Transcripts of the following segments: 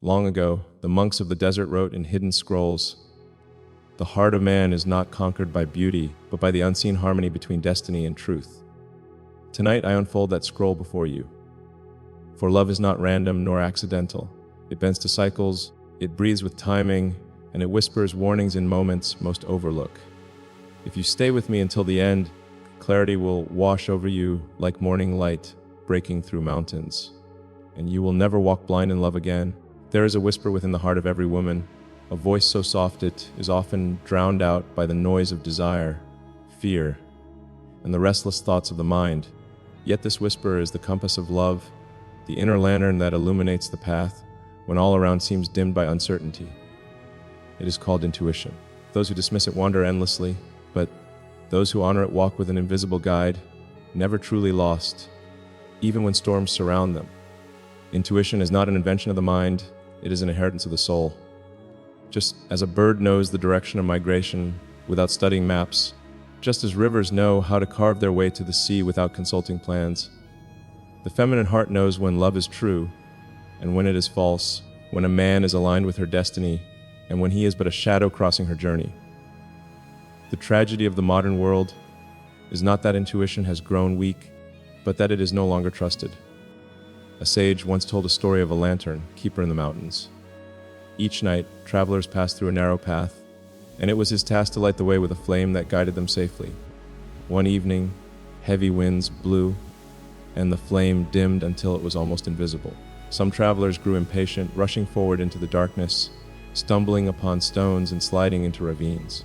Long ago, the monks of the desert wrote in hidden scrolls, "The heart of man is not conquered by beauty, but by the unseen harmony between destiny and truth." Tonight I unfold that scroll before you. For love is not random nor accidental. It bends to cycles, it breathes with timing, and it whispers warnings in moments most overlook. If you stay with me until the end, clarity will wash over you like morning light breaking through mountains, and you will never walk blind in love again. There is a whisper within the heart of every woman, a voice so soft it is often drowned out by the noise of desire, fear, and the restless thoughts of the mind. Yet this whisper is the compass of love, the inner lantern that illuminates the path when all around seems dimmed by uncertainty. It is called intuition. Those who dismiss it wander endlessly, but those who honor it walk with an invisible guide, never truly lost, even when storms surround them. Intuition is not an invention of the mind, it is an inheritance of the soul. Just as a bird knows the direction of migration without studying maps, just as rivers know how to carve their way to the sea without consulting plans, the feminine heart knows when love is true and when it is false, when a man is aligned with her destiny and when he is but a shadow crossing her journey. The tragedy of the modern world is not that intuition has grown weak, but that it is no longer trusted. A sage once told a story of a lantern keeper in the mountains. Each night, travelers passed through a narrow path, and it was his task to light the way with a flame that guided them safely. One evening, heavy winds blew, and the flame dimmed until it was almost invisible. Some travelers grew impatient, rushing forward into the darkness, stumbling upon stones and sliding into ravines.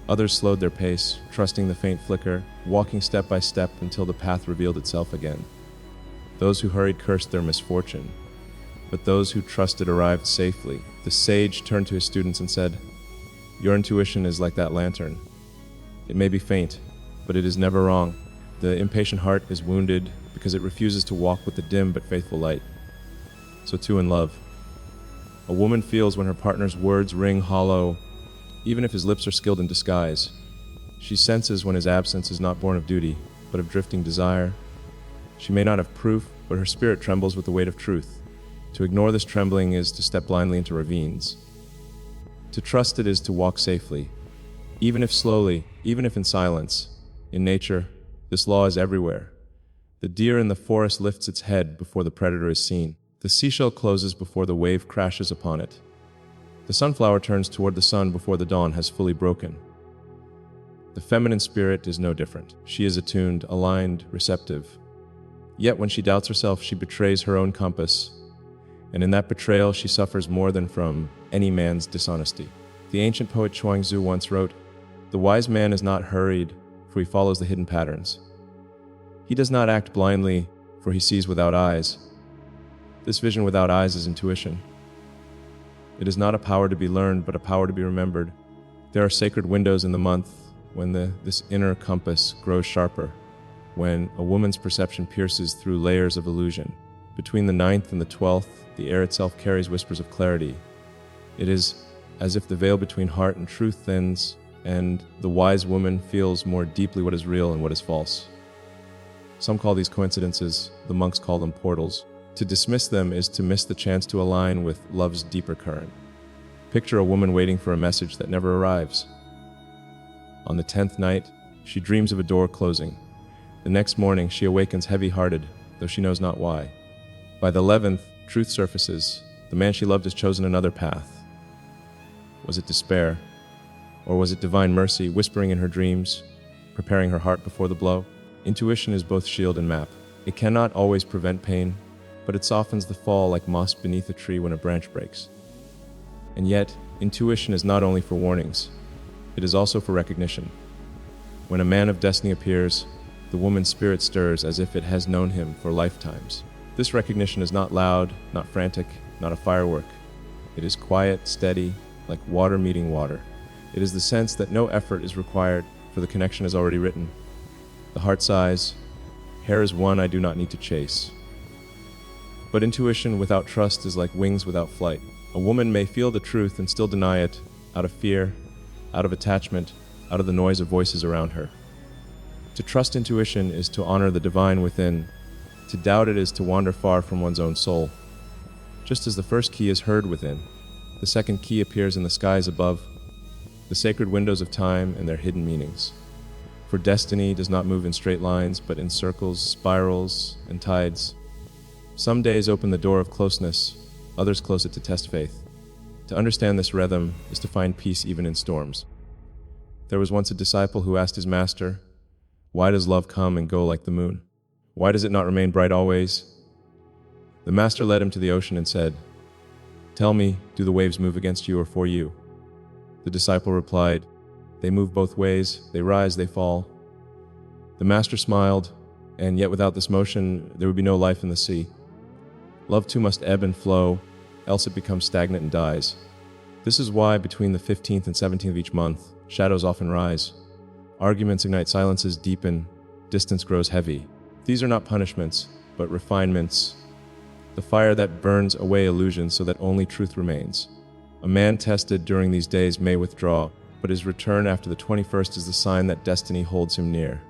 Others slowed their pace, trusting the faint flicker, walking step by step until the path revealed itself again. Those who hurried cursed their misfortune, but those who trusted arrived safely. The sage turned to his students and said, "Your intuition is like that lantern. It may be faint, but it is never wrong. The impatient heart is wounded because it refuses to walk with the dim but faithful light. So too in love. A woman feels when her partner's words ring hollow, even if his lips are skilled in disguise. She senses when his absence is not born of duty, but of drifting desire. She may not have proof, but her spirit trembles with the weight of truth. To ignore this trembling is to step blindly into ravines. To trust it is to walk safely, even if slowly, even if in silence. In nature, this law is everywhere. The deer in the forest lifts its head before the predator is seen. The seashell closes before the wave crashes upon it. The sunflower turns toward the sun before the dawn has fully broken. The feminine spirit is no different. She is attuned, aligned, receptive. Yet when she doubts herself, she betrays her own compass, and in that betrayal she suffers more than from any man's dishonesty. The ancient poet Chuang-Tzu once wrote, "The wise man is not hurried, for he follows the hidden patterns. He does not act blindly, for he sees without eyes." This vision without eyes is intuition. It is not a power to be learned, but a power to be remembered. There are sacred windows in the month when this inner compass grows sharper, when a woman's perception pierces through layers of illusion. Between the 9th and the 12th, the air itself carries whispers of clarity. It is as if the veil between heart and truth thins, and the wise woman feels more deeply what is real and what is false. Some call these coincidences, the monks call them portals. To dismiss them is to miss the chance to align with love's deeper current. Picture a woman waiting for a message that never arrives. On the 10th night, she dreams of a door closing. The next morning, she awakens heavy-hearted, though she knows not why. By the 11th, truth surfaces. The man she loved has chosen another path. Was it despair? Or was it divine mercy whispering in her dreams, preparing her heart before the blow? Intuition is both shield and map. It cannot always prevent pain, but it softens the fall like moss beneath a tree when a branch breaks. And yet, intuition is not only for warnings, it is also for recognition. When a man of destiny appears, the woman's spirit stirs as if it has known him for lifetimes. This recognition is not loud, not frantic, not a firework. It is quiet, steady, like water meeting water. It is the sense that no effort is required, for the connection is already written. The heart sighs, "Here is one I do not need to chase." But intuition without trust is like wings without flight. A woman may feel the truth and still deny it, out of fear, out of attachment, out of the noise of voices around her. To trust intuition is to honor the divine within. To doubt it is to wander far from one's own soul. Just as the first key is heard within, the second key appears in the skies above, the sacred windows of time and their hidden meanings. For destiny does not move in straight lines, but in circles, spirals, and tides. Some days open the door of closeness, others close it to test faith. To understand this rhythm is to find peace even in storms. There was once a disciple who asked his master, "Why does love come and go like the moon? Why does it not remain bright always?" The master led him to the ocean and said, "Tell me, do the waves move against you or for you?" The disciple replied, "They move both ways, they rise, they fall." The master smiled, and yet without this motion, there would be no life in the sea. Love too must ebb and flow, else it becomes stagnant and dies. This is why between the 15th and 17th of each month, shadows often rise. Arguments ignite, silences deepen, distance grows heavy. These are not punishments, but refinements. The fire that burns away illusions so that only truth remains. A man tested during these days may withdraw, but his return after the 21st is the sign that destiny holds him near.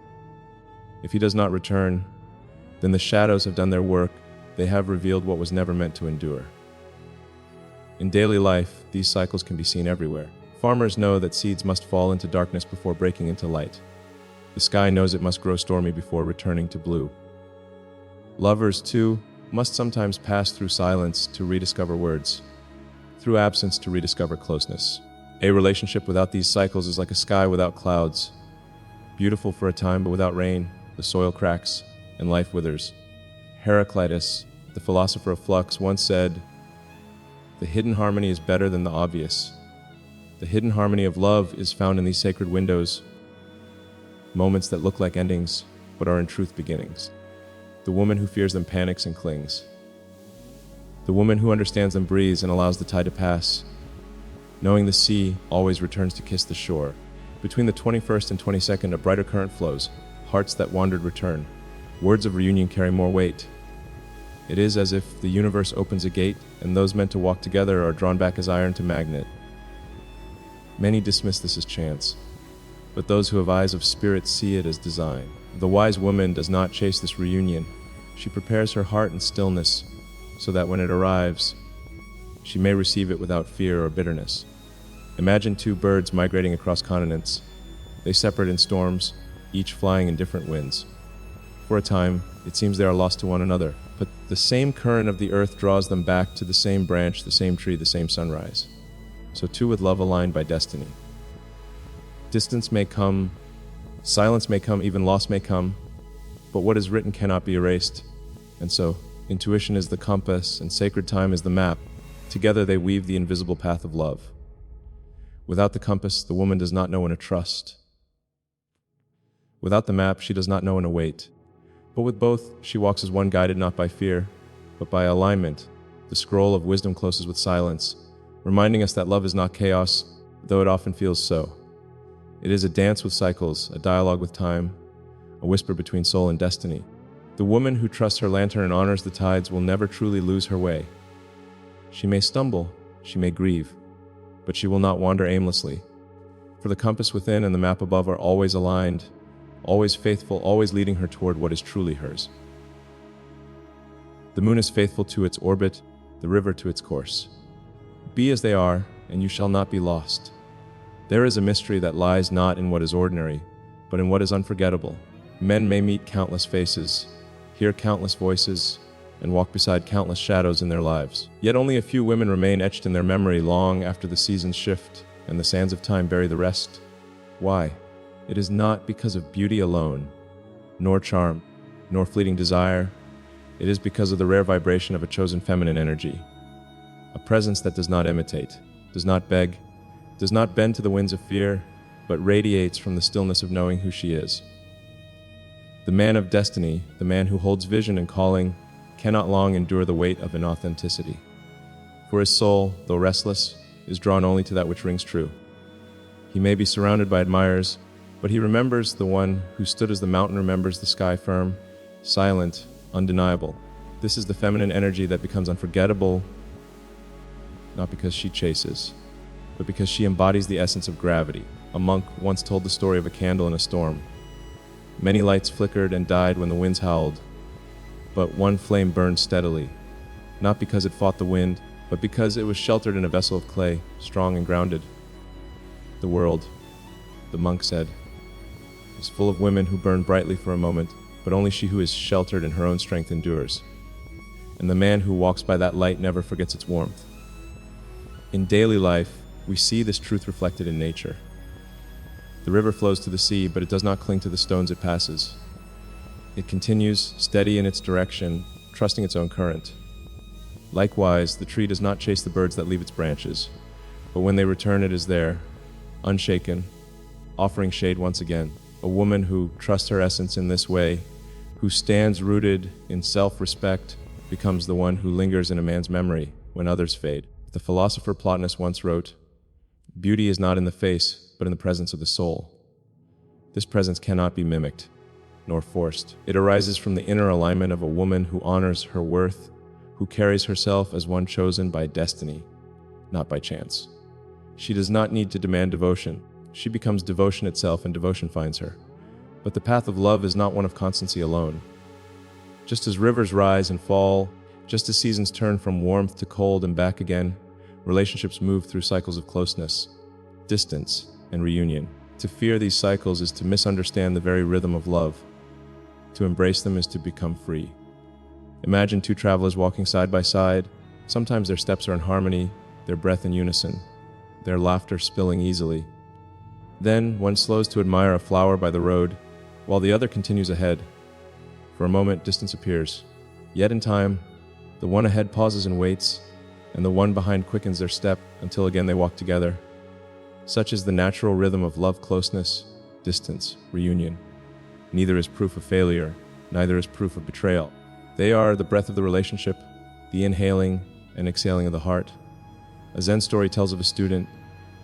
If he does not return, then the shadows have done their work, they have revealed what was never meant to endure. In daily life, these cycles can be seen everywhere. Farmers know that seeds must fall into darkness before breaking into light. The sky knows it must grow stormy before returning to blue. Lovers, too, must sometimes pass through silence to rediscover words, through absence to rediscover closeness. A relationship without these cycles is like a sky without clouds. Beautiful for a time, but without rain, the soil cracks and life withers. Heraclitus, the philosopher of flux, once said, "The hidden harmony is better than the obvious." The hidden harmony of love is found in these sacred windows, moments that look like endings, but are in truth beginnings. The woman who fears them panics and clings. The woman who understands them breathes and allows the tide to pass. Knowing the sea always returns to kiss the shore. Between the 21st and 22nd, a brighter current flows. Hearts that wandered return. Words of reunion carry more weight. It is as if the universe opens a gate, and those meant to walk together are drawn back as iron to magnet. Many dismiss this as chance, but those who have eyes of spirit see it as design. The wise woman does not chase this reunion. She prepares her heart in stillness, so that when it arrives, she may receive it without fear or bitterness. Imagine two birds migrating across continents. They separate in storms, each flying in different winds. For a time, it seems they are lost to one another, but the same current of the earth draws them back to the same branch, the same tree, the same sunrise. So too with love aligned by destiny. Distance may come, silence may come, even loss may come, but what is written cannot be erased. And so, intuition is the compass and sacred time is the map. Together they weave the invisible path of love. Without the compass, the woman does not know when to trust. Without the map, she does not know when to wait. But with both, she walks as one, guided not by fear, but by alignment. The scroll of wisdom closes with silence, reminding us that love is not chaos, though it often feels so. It is a dance with cycles, a dialogue with time, a whisper between soul and destiny. The woman who trusts her lantern and honors the tides will never truly lose her way. She may stumble, she may grieve, but she will not wander aimlessly. For the compass within and the map above are always aligned, always faithful, always leading her toward what is truly hers. The moon is faithful to its orbit, the river to its course. Be as they are, and you shall not be lost. There is a mystery that lies not in what is ordinary, but in what is unforgettable. Men may meet countless faces, hear countless voices, and walk beside countless shadows in their lives. Yet only a few women remain etched in their memory long after the seasons shift and the sands of time bury the rest. Why? It is not because of beauty alone, nor charm, nor fleeting desire. It is because of the rare vibration of a chosen feminine energy. A presence that does not imitate, does not beg, does not bend to the winds of fear, but radiates from the stillness of knowing who she is. The man of destiny, the man who holds vision and calling, cannot long endure the weight of inauthenticity. For his soul, though restless, is drawn only to that which rings true. He may be surrounded by admirers, but he remembers the one who stood as the mountain remembers the sky, firm, silent, undeniable. This is the feminine energy that becomes unforgettable, not because she chases, but because she embodies the essence of gravity. A monk once told the story of a candle in a storm. Many lights flickered and died when the winds howled, but one flame burned steadily. not because it fought the wind, but because it was sheltered in a vessel of clay, strong and grounded. The world, the monk said, is full of women who burn brightly for a moment, but only she who is sheltered in her own strength endures. And the man who walks by that light never forgets its warmth. In daily life, we see this truth reflected in nature. The river flows to the sea, but it does not cling to the stones it passes. It continues, steady in its direction, trusting its own current. Likewise, the tree does not chase the birds that leave its branches, but when they return it is there, unshaken, offering shade once again. A woman who trusts her essence in this way, who stands rooted in self-respect, becomes the one who lingers in a man's memory when others fade. The philosopher Plotinus once wrote, "Beauty is not in the face, but in the presence of the soul." This presence cannot be mimicked, nor forced. It arises from the inner alignment of a woman who honors her worth, who carries herself as one chosen by destiny, not by chance. She does not need to demand devotion. She becomes devotion itself, and devotion finds her. But the path of love is not one of constancy alone. Just as rivers rise and fall, just as seasons turn from warmth to cold and back again, relationships move through cycles of closeness, distance, and reunion. To fear these cycles is to misunderstand the very rhythm of love. To embrace them is to become free. Imagine two travelers walking side by side. Sometimes their steps are in harmony, their breath in unison, their laughter spilling easily. Then one slows to admire a flower by the road, while the other continues ahead. For a moment, distance appears. Yet in time, the one ahead pauses and waits, and the one behind quickens their step until again they walk together. Such is the natural rhythm of love, closeness, distance, reunion. Neither is proof of failure, neither is proof of betrayal. They are the breath of the relationship, the inhaling and exhaling of the heart. A Zen story tells of a student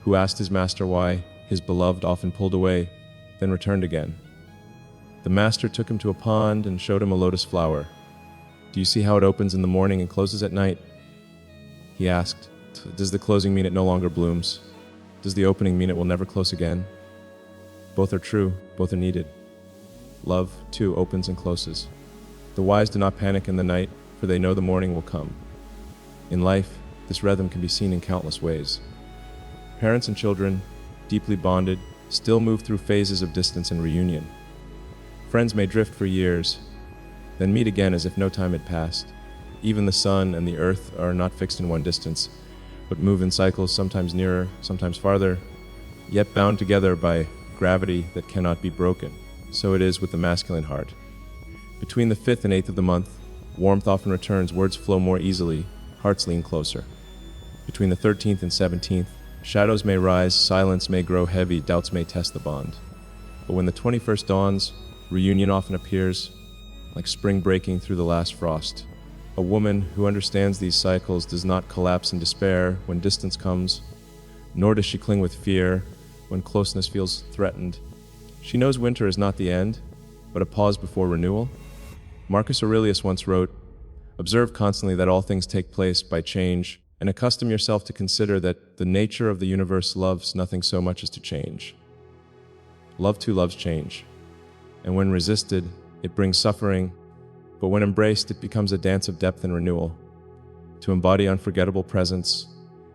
who asked his master why his beloved often pulled away, then returned again. The master took him to a pond and showed him a lotus flower. "Do you see how it opens in the morning and closes at night?" He asked. "Does the closing mean it no longer blooms? Does the opening mean it will never close again?" Both are true, both are needed. Love, too, opens and closes. The wise do not panic in the night, for they know the morning will come. In life, this rhythm can be seen in countless ways. Parents and children, deeply bonded, still move through phases of distance and reunion. Friends may drift for years, then meet again as if no time had passed. Even the sun and the earth are not fixed in one distance, but move in cycles, sometimes nearer, sometimes farther, yet bound together by gravity that cannot be broken. So it is with the masculine heart. Between the 5th and 8th of the month, warmth often returns, words flow more easily, hearts lean closer. Between the 13th and 17th, shadows may rise, silence may grow heavy, doubts may test the bond. But when the 21st dawns, reunion often appears, like spring breaking through the last frost. A woman who understands these cycles does not collapse in despair when distance comes, nor does she cling with fear when closeness feels threatened. She knows winter is not the end, but a pause before renewal. Marcus Aurelius once wrote, "Observe constantly that all things take place by change, and accustom yourself to consider that the nature of the universe loves nothing so much as to change." Love too loves change, and when resisted, it brings suffering, but when embraced, it becomes a dance of depth and renewal. To embody unforgettable presence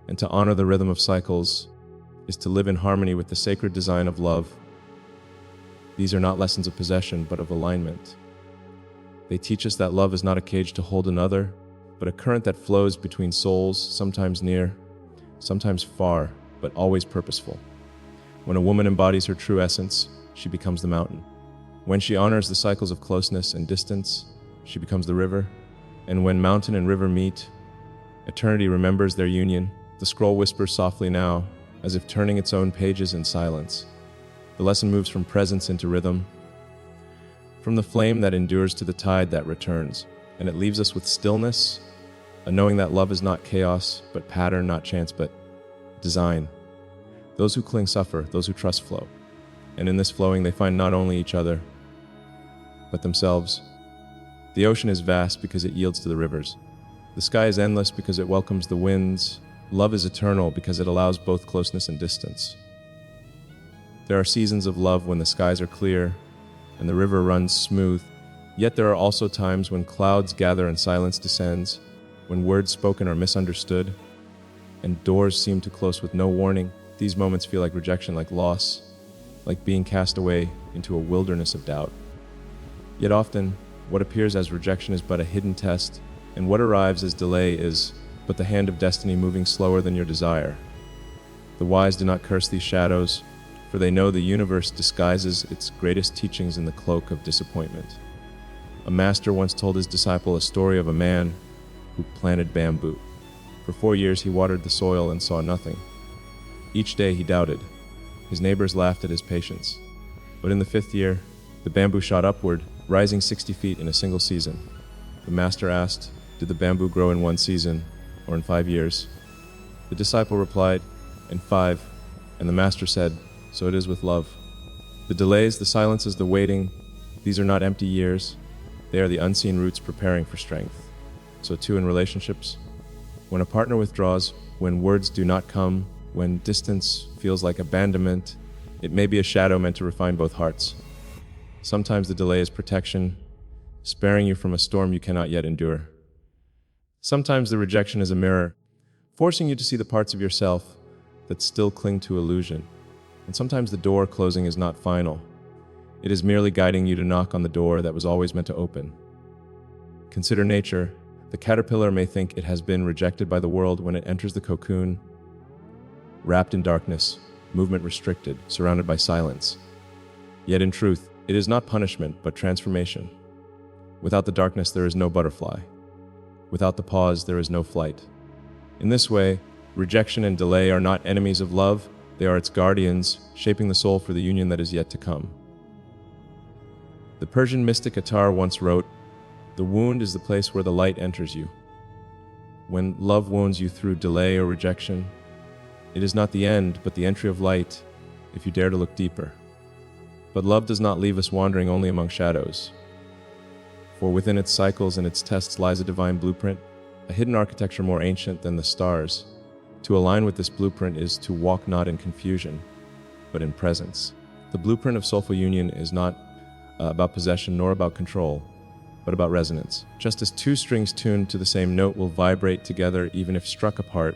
and to honor the rhythm of cycles is to live in harmony with the sacred design of love. These are not lessons of possession, but of alignment. They teach us that love is not a cage to hold another, but a current that flows between souls, sometimes near, sometimes far, but always purposeful. When a woman embodies her true essence, she becomes the mountain. When she honors the cycles of closeness and distance, she becomes the river. And when mountain and river meet, eternity remembers their union. The scroll whispers softly now, as if turning its own pages in silence. The lesson moves from presence into rhythm, from the flame that endures to the tide that returns, and it leaves us with stillness, a knowing that love is not chaos, but pattern, not chance, but design. Those who cling suffer, those who trust flow. And in this flowing, they find not only each other, but themselves. The ocean is vast because it yields to the rivers. The sky is endless because it welcomes the winds. Love is eternal because it allows both closeness and distance. There are seasons of love when the skies are clear and the river runs smooth, yet there are also times when clouds gather and silence descends. when words spoken are misunderstood, and doors seem to close with no warning. These moments feel like rejection, like loss, like being cast away into a wilderness of doubt. Yet often, what appears as rejection is but a hidden test, and what arrives as delay is but the hand of destiny moving slower than your desire. The wise do not curse these shadows, for they know the universe disguises its greatest teachings in the cloak of disappointment. A master once told his disciple a story of a man who planted bamboo. For 4 years he watered the soil and saw nothing. Each day he doubted. His neighbors laughed at his patience. But in the 5th year, the bamboo shot upward, rising 60 feet in a single season. The master asked, "Did the bamboo grow in 1 season, or in 5 years?" The disciple replied, "In 5." And the master said, "So it is with love. The delays, the silences, the waiting, these are not empty years. They are the unseen roots preparing for strength." So too in relationships. When a partner withdraws, when words do not come, when distance feels like abandonment, it may be a shadow meant to refine both hearts. Sometimes the delay is protection, sparing you from a storm you cannot yet endure. Sometimes the rejection is a mirror, forcing you to see the parts of yourself that still cling to illusion. And sometimes the door closing is not final. It is merely guiding you to knock on the door that was always meant to open. Consider nature. The caterpillar may think it has been rejected by the world when it enters the cocoon, wrapped in darkness, movement restricted, surrounded by silence. Yet in truth, it is not punishment, but transformation. Without the darkness, there is no butterfly. Without the pause, there is no flight. In this way, rejection and delay are not enemies of love, they are its guardians, shaping the soul for the union that is yet to come. The Persian mystic Attar once wrote, "The wound is the place where the light enters you." When love wounds you through delay or rejection, it is not the end, but the entry of light, if you dare to look deeper. But love does not leave us wandering only among shadows. For within its cycles and its tests lies a divine blueprint, a hidden architecture more ancient than the stars. To align with this blueprint is to walk not in confusion, but in presence. The blueprint of soulful union is not about possession nor about control, but about resonance. Just as 2 strings tuned to the same note will vibrate together even if struck apart,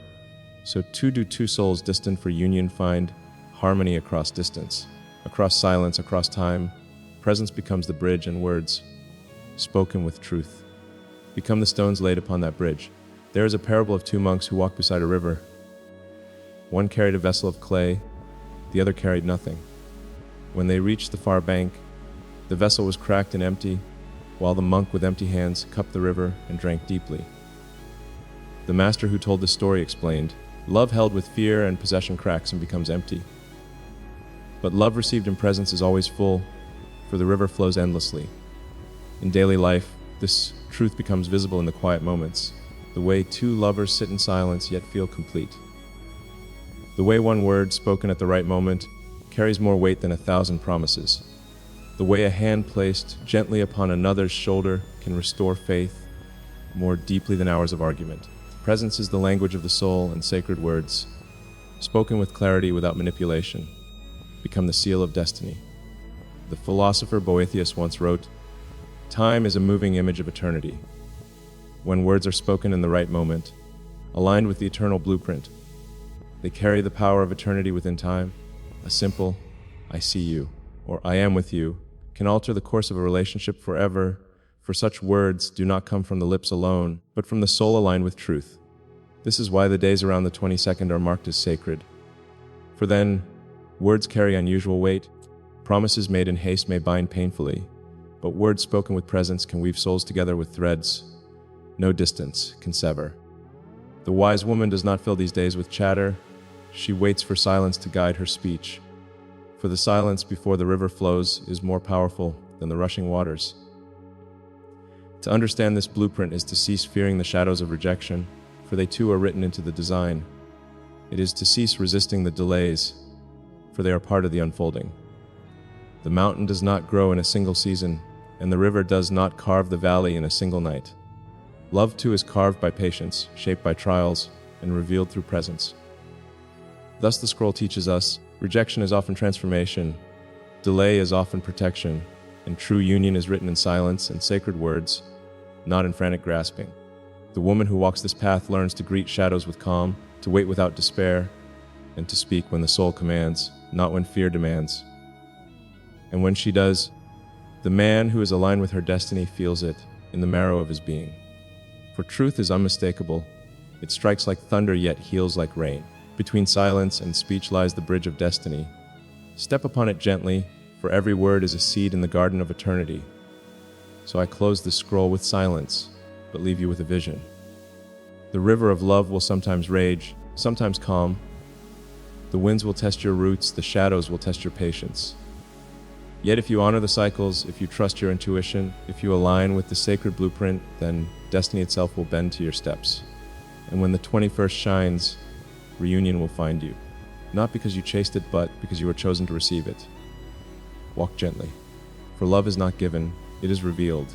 so too do 2 souls destined for union find harmony across distance, across silence, across time. Presence becomes the bridge, and words, spoken with truth, become the stones laid upon that bridge. There is a parable of 2 monks who walked beside a river. One carried a vessel of clay, the other carried nothing. When they reached the far bank, the vessel was cracked and empty, while the monk with empty hands cupped the river and drank deeply. The master who told this story explained, "Love held with fear and possession cracks and becomes empty. But love received in presence is always full, for the river flows endlessly." In daily life, this truth becomes visible in the quiet moments, the way 2 lovers sit in silence yet feel complete. The way one word spoken at the right moment carries more weight than 1,000 promises. The way a hand placed gently upon another's shoulder can restore faith more deeply than hours of argument. Presence is the language of the soul, and sacred words, spoken with clarity without manipulation, become the seal of destiny. The philosopher Boethius once wrote, "Time is a moving image of eternity." When words are spoken in the right moment, aligned with the eternal blueprint, they carry the power of eternity within time. A simple, "I see you," or "I am with you," can alter the course of a relationship forever, for such words do not come from the lips alone, but from the soul aligned with truth. This is why the days around the 22nd are marked as sacred. For then, words carry unusual weight. Promises made in haste may bind painfully, but words spoken with presence can weave souls together with threads no distance can sever. The wise woman does not fill these days with chatter. She waits for silence to guide her speech. For the silence before the river flows is more powerful than the rushing waters. To understand this blueprint is to cease fearing the shadows of rejection, for they too are written into the design. It is to cease resisting the delays, for they are part of the unfolding. The mountain does not grow in a single season, and the river does not carve the valley in a single night. Love too is carved by patience, shaped by trials, and revealed through presence. Thus the scroll teaches us, rejection is often transformation, delay is often protection, and true union is written in silence and sacred words, not in frantic grasping. The woman who walks this path learns to greet shadows with calm, to wait without despair, and to speak when the soul commands, not when fear demands. And when she does, the man who is aligned with her destiny feels it in the marrow of his being. For truth is unmistakable. It strikes like thunder yet heals like rain. Between silence and speech lies the bridge of destiny. Step upon it gently, for every word is a seed in the garden of eternity. So I close this scroll with silence, but leave you with a vision. The river of love will sometimes rage, sometimes calm. The winds will test your roots, the shadows will test your patience. Yet if you honor the cycles, if you trust your intuition, if you align with the sacred blueprint, then destiny itself will bend to your steps. And when the 21st shines, reunion will find you. Not because you chased it, but because you were chosen to receive it. Walk gently. For love is not given, it is revealed.